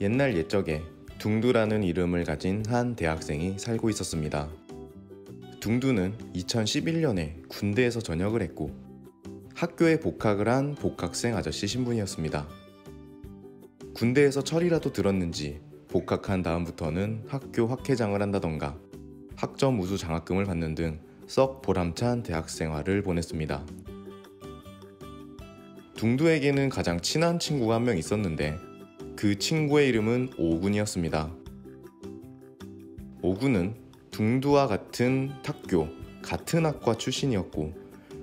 옛날 옛적에 둥두라는 이름을 가진 한 대학생이 살고 있었습니다. 둥두는 2011년에 군대에서 전역을 했고 학교에 복학을 한 복학생 아저씨 신분이었습니다. 군대에서 철이라도 들었는지 복학한 다음부터는 학교 학회장을 한다던가 학점 우수 장학금을 받는 등 썩 보람찬 대학 생활을 보냈습니다. 둥두에게는 가장 친한 친구가 한 명 있었는데 그 친구의 이름은 오군이었습니다. 오군은 둥두와 같은 학교, 같은 학과 출신이었고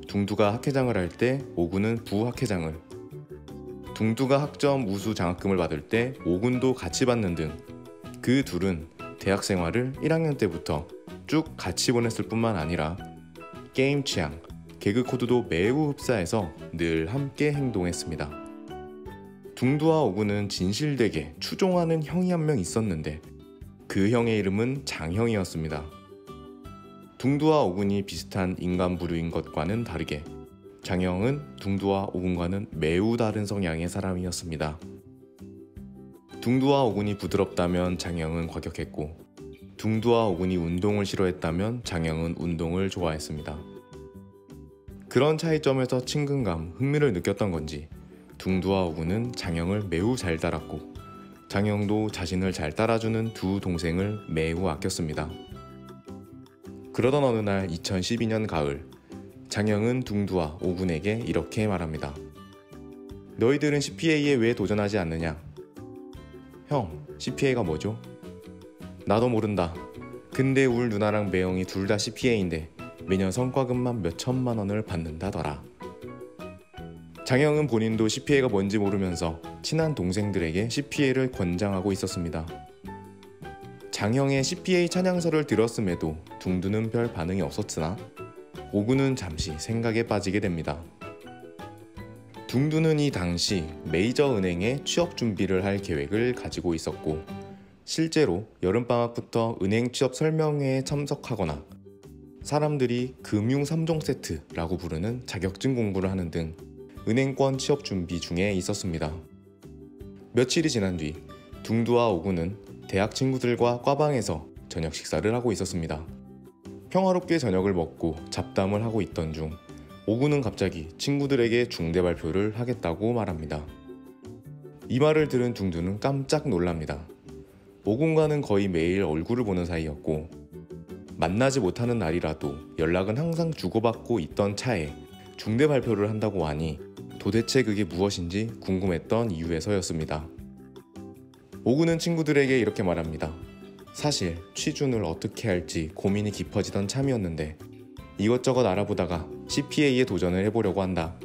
둥두가 학회장을 할 때 오군은 부학회장을, 둥두가 학점 우수 장학금을 받을 때 오군도 같이 받는 등 그 둘은 대학 생활을 1학년 때부터 쭉 같이 보냈을 뿐만 아니라 게임 취향, 개그 코드도 매우 흡사해서 늘 함께 행동했습니다. 둥두와 오군은 진실되게 추종하는 형이 한 명 있었는데 그 형의 이름은 장형이었습니다. 둥두와 오군이 비슷한 인간 부류인 것과는 다르게 장형은 둥두와 오군과는 매우 다른 성향의 사람이었습니다. 둥두와 오군이 부드럽다면 장형은 과격했고 둥두와 오군이 운동을 싫어했다면 장형은 운동을 좋아했습니다. 그런 차이점에서 친근감, 흥미를 느꼈던 건지 둥두와 오군은 장형을 매우 잘 따랐고 장형도 자신을 잘 따라주는 두 동생을 매우 아꼈습니다. 그러던 어느 날 2012년 가을, 장형은 둥두와 오군에게 이렇게 말합니다. 너희들은 CPA에 왜 도전하지 않느냐? 형, CPA가 뭐죠? 나도 모른다. 근데 울 누나랑 매형이 둘 다 CPA인데 매년 성과금만 몇 천만 원을 받는다더라. 장형은 본인도 CPA가 뭔지 모르면서 친한 동생들에게 CPA를 권장하고 있었습니다. 장형의 CPA 찬양서를 들었음에도 둥두는 별 반응이 없었으나 오군은 잠시 생각에 빠지게 됩니다. 둥두는 이 당시 메이저 은행에 취업 준비를 할 계획을 가지고 있었고 실제로 여름방학부터 은행 취업 설명회에 참석하거나 사람들이 금융 3종 세트라고 부르는 자격증 공부를 하는 등 은행권 취업 준비 중에 있었습니다. 며칠이 지난 뒤 둥두와 오군은 대학 친구들과 과방에서 저녁 식사를 하고 있었습니다. 평화롭게 저녁을 먹고 잡담을 하고 있던 중 오군은 갑자기 친구들에게 중대 발표를 하겠다고 말합니다. 이 말을 들은 둥두는 깜짝 놀랍니다. 오군과는 거의 매일 얼굴을 보는 사이였고 만나지 못하는 날이라도 연락은 항상 주고받고 있던 차에 중대 발표를 한다고 하니 도대체 그게 무엇인지 궁금했던 이유에서였습니다. 오군은 친구들에게 이렇게 말합니다. 사실 취준을 어떻게 할지 고민이 깊어지던 참이었는데 이것저것 알아보다가 CPA에 도전을 해보려고 한다.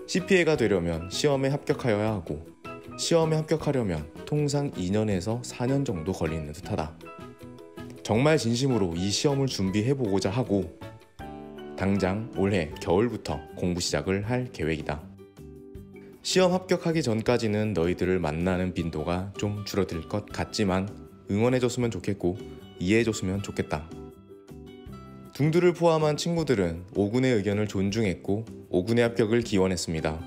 CPA가 되려면 시험에 합격하여야 하고 시험에 합격하려면 통상 2년에서 4년 정도 걸리는 듯하다. 정말 진심으로 이 시험을 준비해보고자 하고 당장 올해 겨울부터 공부 시작을 할 계획이다. 시험 합격하기 전까지는 너희들을 만나는 빈도가 좀 줄어들 것 같지만 응원해줬으면 좋겠고 이해해줬으면 좋겠다. 둥두를 포함한 친구들은 오군의 의견을 존중했고 오군의 합격을 기원했습니다.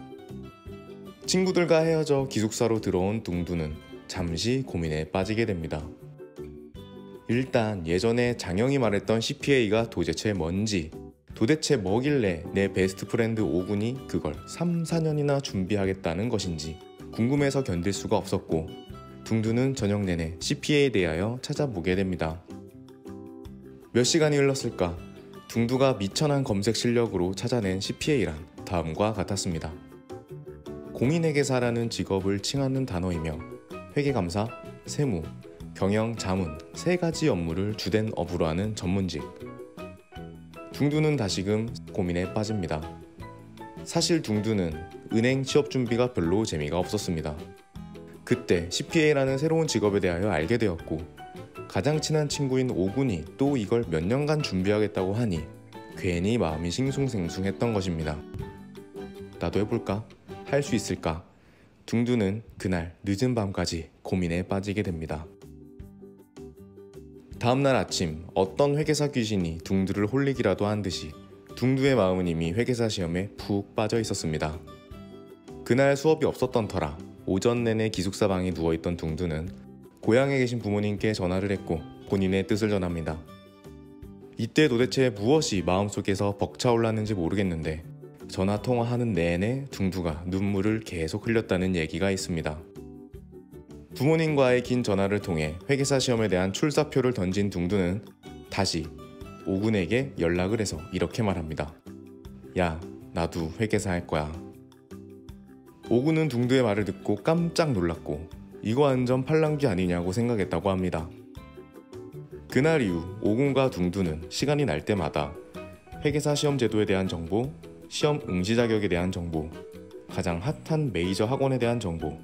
친구들과 헤어져 기숙사로 들어온 둥두는 잠시 고민에 빠지게 됩니다. 일단 예전에 장형이 말했던 CPA가 도대체 뭔지, 도대체 뭐길래 내 베스트 프렌드 오군이 그걸 3, 4년이나 준비하겠다는 것인지 궁금해서 견딜 수가 없었고 둥두는 저녁 내내 CPA에 대하여 찾아보게 됩니다. 몇 시간이 흘렀을까? 둥두가 미천한 검색 실력으로 찾아낸 CPA란 다음과 같았습니다. 공인회계사라는 직업을 칭하는 단어이며 회계감사, 세무, 경영, 자문 3가지 업무를 주된 업으로 하는 전문직. 둥두는 다시금 고민에 빠집니다. 사실 둥두는 은행 취업 준비가 별로 재미가 없었습니다. 그때 CPA라는 새로운 직업에 대하여 알게 되었고 가장 친한 친구인 오군이 또 이걸 몇 년간 준비하겠다고 하니 괜히 마음이 싱숭생숭했던 것입니다. 나도 해볼까? 할 수 있을까? 둥두는 그날 늦은 밤까지 고민에 빠지게 됩니다. 다음날 아침 어떤 회계사 귀신이 둥두를 홀리기라도 한 듯이 둥두의 마음은 이미 회계사 시험에 푹 빠져 있었습니다. 그날 수업이 없었던 터라 오전 내내 기숙사 방에 누워있던 둥두는 고향에 계신 부모님께 전화를 했고 본인의 뜻을 전합니다. 이때 도대체 무엇이 마음속에서 벅차올랐는지 모르겠는데 전화 통화하는 내내 둥두가 눈물을 계속 흘렸다는 얘기가 있습니다. 부모님과의 긴 전화를 통해 회계사 시험에 대한 출사표를 던진 둥두는 다시 오군에게 연락을 해서 이렇게 말합니다. 야, 나도 회계사 할 거야. 오군은 둥두의 말을 듣고 깜짝 놀랐고 이거 완전 팔랑귀 아니냐고 생각했다고 합니다. 그날 이후 오군과 둥두는 시간이 날 때마다 회계사 시험 제도에 대한 정보, 시험 응시 자격에 대한 정보, 가장 핫한 메이저 학원에 대한 정보,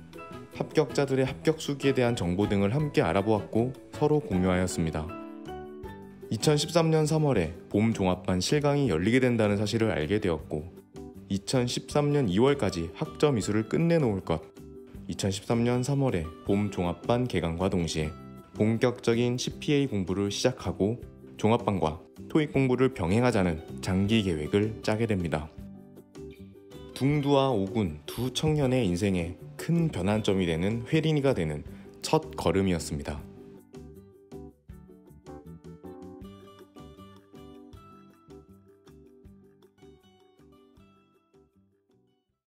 합격자들의 합격 수기에 대한 정보 등을 함께 알아보았고 서로 공유하였습니다. 2013년 3월에 봄 종합반 실강이 열리게 된다는 사실을 알게 되었고 2013년 2월까지 학점 이수를 끝내놓을 것, 2013년 3월에 봄 종합반 개강과 동시에 본격적인 CPA 공부를 시작하고 종합반과 토익 공부를 병행하자는 장기 계획을 짜게 됩니다. 둥두와 오군 두 청년의 인생에 큰 변환점이 되는 회린이가 되는 첫 걸음이었습니다.